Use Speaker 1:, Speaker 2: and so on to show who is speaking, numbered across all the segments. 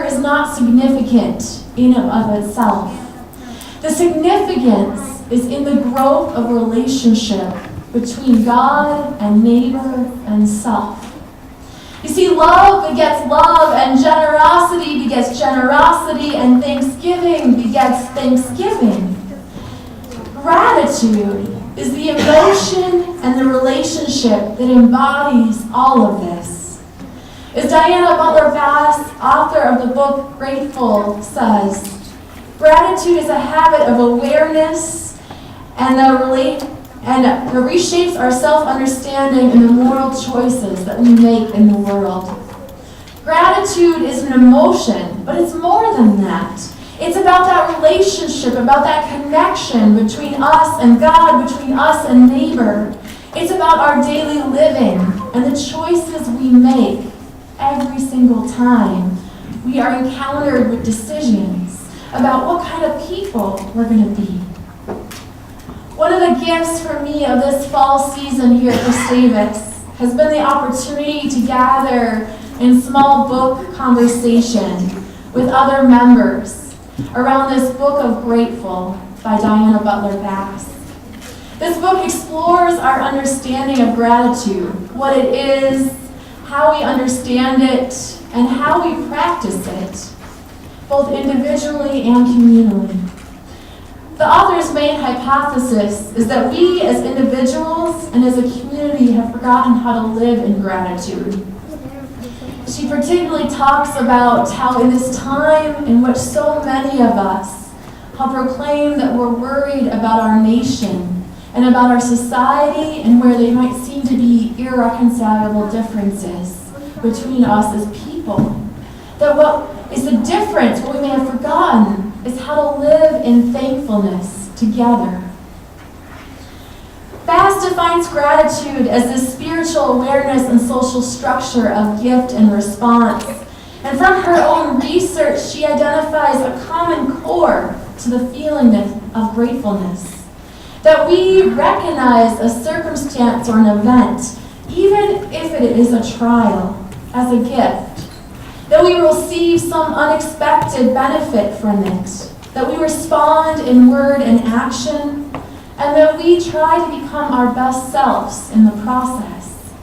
Speaker 1: is not significant in and of itself. The significance is in the growth of relationship between God and neighbor and self. You see, love begets love, and generosity begets generosity, and thanksgiving begets thanksgiving. Gratitude is the emotion and the relationship that embodies all of this. As Diana Butler Bass, author of the book Grateful, says, gratitude is a habit of awareness and that reshapes our self-understanding and the moral choices that we make in the world. Gratitude is an emotion, but it's more than that. It's about that relationship, about that connection between us and God, between us and neighbor. It's about our daily living and the choices we make every single time we are encountered with decisions about what kind of people we're going to be. One of the gifts for me of this fall season here at Gustavus has been the opportunity to gather in small book conversation with other members around this book of Grateful by Diana Butler Bass. This book explores our understanding of gratitude, what it is, how we understand it, and how we practice it, both individually and communally. The author's main hypothesis is that we as individuals and as a community have forgotten how to live in gratitude. She particularly talks about how in this time in which so many of us have proclaimed that we're worried about our nation and about our society and where there might seem to be irreconcilable differences between us as people, that what is the difference, what we may have forgotten, is how to live in thankfulness together. Bass defines gratitude as the spiritual awareness and social structure of gift and response. And from her own research, she identifies a common core to the feeling of gratefulness. That we recognize a circumstance or an event, even if it is a trial, as a gift. That we receive some unexpected benefit from it, that we respond in word and action, and that we try to become our best selves in the process.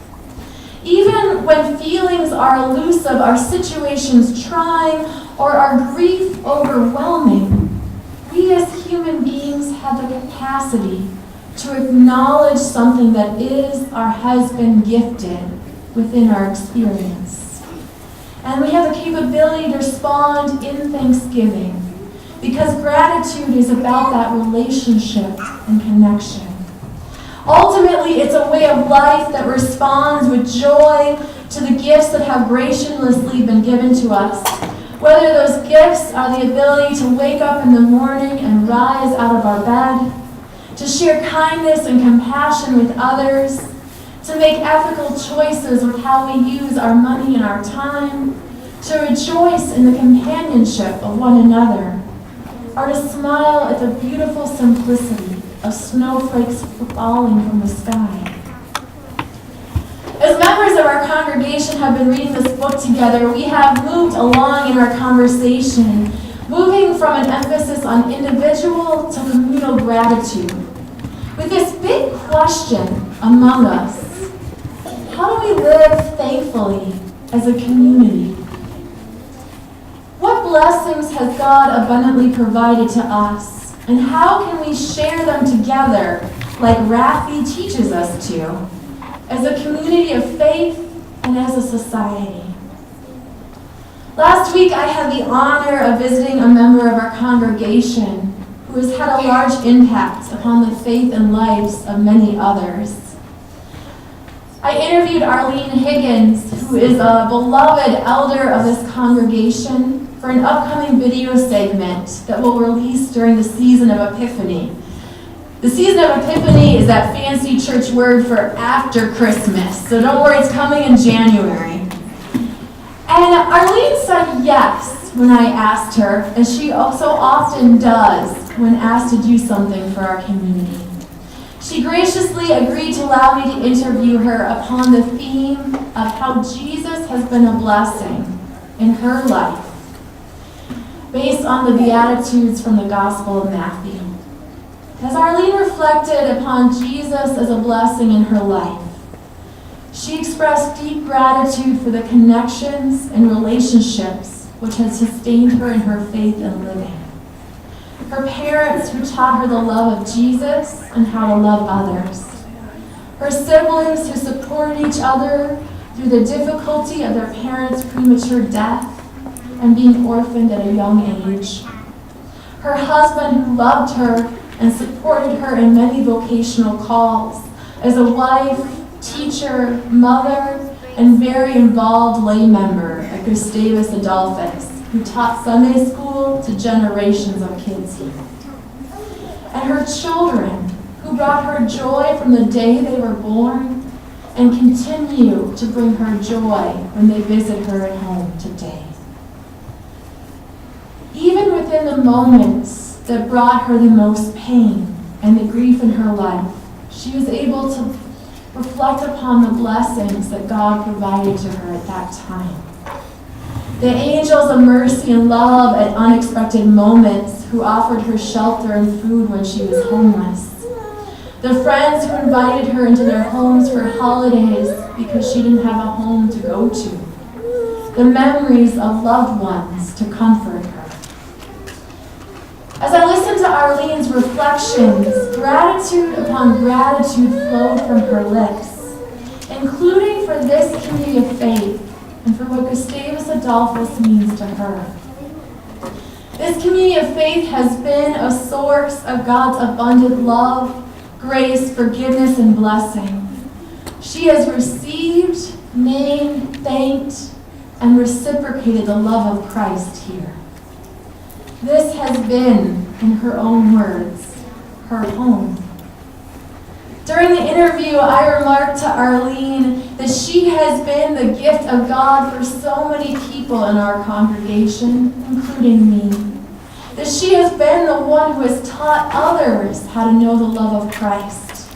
Speaker 1: Even when feelings are elusive, our situations trying, or our grief overwhelming, we as human beings have the capacity to acknowledge something that is or has been gifted within our experience. And we have the capability to respond in thanksgiving because gratitude is about that relationship and connection. Ultimately, it's a way of life that responds with joy to the gifts that have graciously been given to us. Whether those gifts are the ability to wake up in the morning and rise out of our bed, to share kindness and compassion with others, to make ethical choices with how we use our money and our time, to rejoice in the companionship of one another, or to smile at the beautiful simplicity of snowflakes falling from the sky. As members of our congregation have been reading this book together, we have moved along in our conversation, moving from an emphasis on individual to communal gratitude, with this big question among us: how do we live thankfully as a community? What blessings has God abundantly provided to us, and how can we share them together like Raffi teaches us to, as a community of faith and as a society? Last week I had the honor of visiting a member of our congregation who has had a large impact upon the faith and lives of many others. I interviewed Arlene Higgins, who is a beloved elder of this congregation, for an upcoming video segment that we'll release during the season of Epiphany. The season of Epiphany is that fancy church word for after Christmas, so don't worry, it's coming in January. And Arlene said yes when I asked her, as she so often does when asked to do something for our community. She graciously agreed to allow me to interview her upon the theme of how Jesus has been a blessing in her life based on the Beatitudes from the Gospel of Matthew. As Arlene reflected upon Jesus as a blessing in her life, she expressed deep gratitude for the connections and relationships which had sustained her in her faith and living. Her parents who taught her the love of Jesus and how to love others. Her siblings who supported each other through the difficulty of their parents' premature death and being orphaned at a young age. Her husband who loved her and supported her in many vocational calls as a wife, teacher, mother, and very involved lay member at Gustavus Adolphus, who taught Sunday school to generations of kids here. And her children, who brought her joy from the day they were born and continue to bring her joy when they visit her at home today. Even within the moments that brought her the most pain and the grief in her life, she was able to reflect upon the blessings that God provided to her at that time. The angels of mercy and love at unexpected moments who offered her shelter and food when she was homeless. The friends who invited her into their homes for holidays because she didn't have a home to go to. The memories of loved ones to comfort her. As I listened to Arlene's reflections, gratitude upon gratitude flowed from her lips, including for this community of faith and for what Gustavus Adolphus means to her. This community of faith has been a source of God's abundant love, grace, forgiveness, and blessing. She has received, named, thanked, and reciprocated the love of Christ here. This has been, in her own words, her home. During the interview, I remarked to Arlene that she has been the gift of God for so many people in our congregation, including me. That she has been the one who has taught others how to know the love of Christ.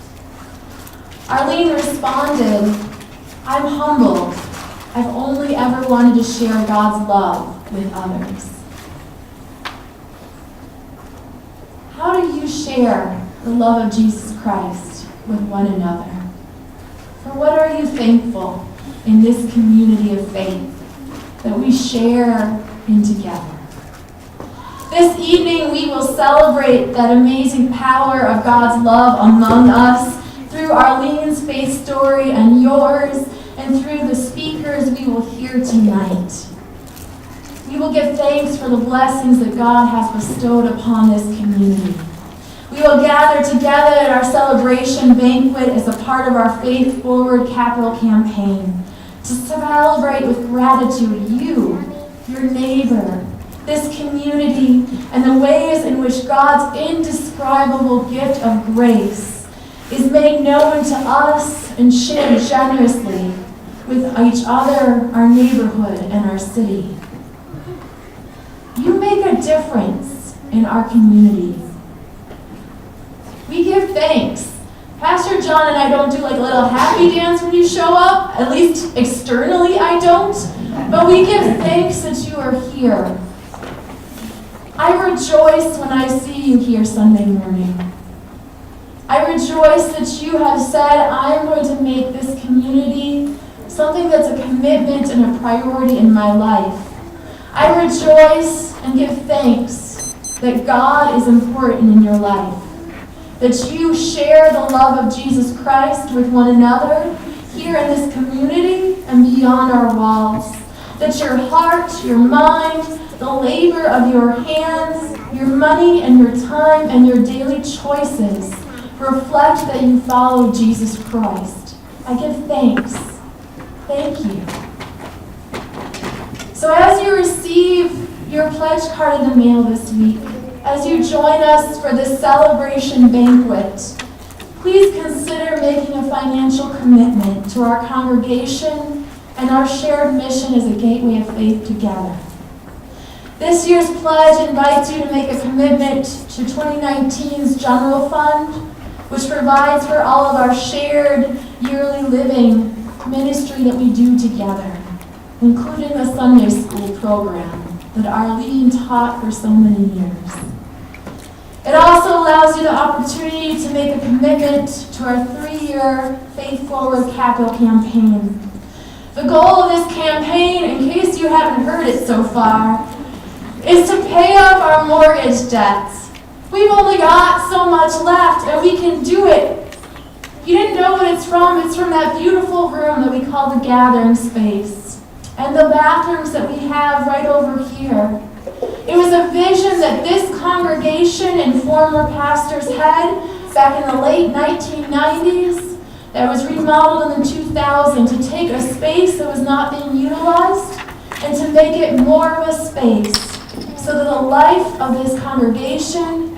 Speaker 1: Arlene responded, "I'm humbled. I've only ever wanted to share God's love with others." How do you share the love of Jesus Christ with one another? For what are you thankful in this community of faith that we share in together? This evening we will celebrate that amazing power of God's love among us through Arlene's faith story and yours, and through the speakers we will hear tonight. We will give thanks for the blessings that God has bestowed upon this community. We will gather together at our celebration banquet as a part of our Faith Forward capital campaign to celebrate with gratitude you, your neighbor, this community, and the ways in which God's indescribable gift of grace is made known to us and shared generously with each other, our neighborhood, and our city. You make a difference in our community. We give thanks. Pastor John and I don't do like a little happy dance when you show up, at least externally I don't, but we give thanks that you are here. I rejoice when I see you here Sunday morning. I rejoice that you have said, I'm going to make this community something that's a commitment and a priority in my life. I rejoice and give thanks that God is important in your life, that you share the love of Jesus Christ with one another here in this community and beyond our walls, that your heart, your mind, the labor of your hands, your money and your time and your daily choices reflect that you follow Jesus Christ. I give thanks. Thank you. So as you receive your pledge card in the mail this week, as you join us for this celebration banquet, please consider making a financial commitment to our congregation and our shared mission as a gateway of faith together. This year's pledge invites you to make a commitment to 2019's general fund, which provides for all of our shared yearly living ministry that we do together, including the Sunday school program that Arlene taught for so many years. It also allows you the opportunity to make a commitment to our 3-year Faith Forward capital campaign. The goal of this campaign, in case you haven't heard it so far, is to pay off our mortgage debts. We've only got so much left, and we can do it. You didn't know what it's from that beautiful room that we call the gathering space, and the bathrooms that we have right over here. It was a vision that this congregation and former pastors had back in the late 1990s that was remodeled in the 2000 to take a space that was not being utilized and to make it more of a space so that the life of this congregation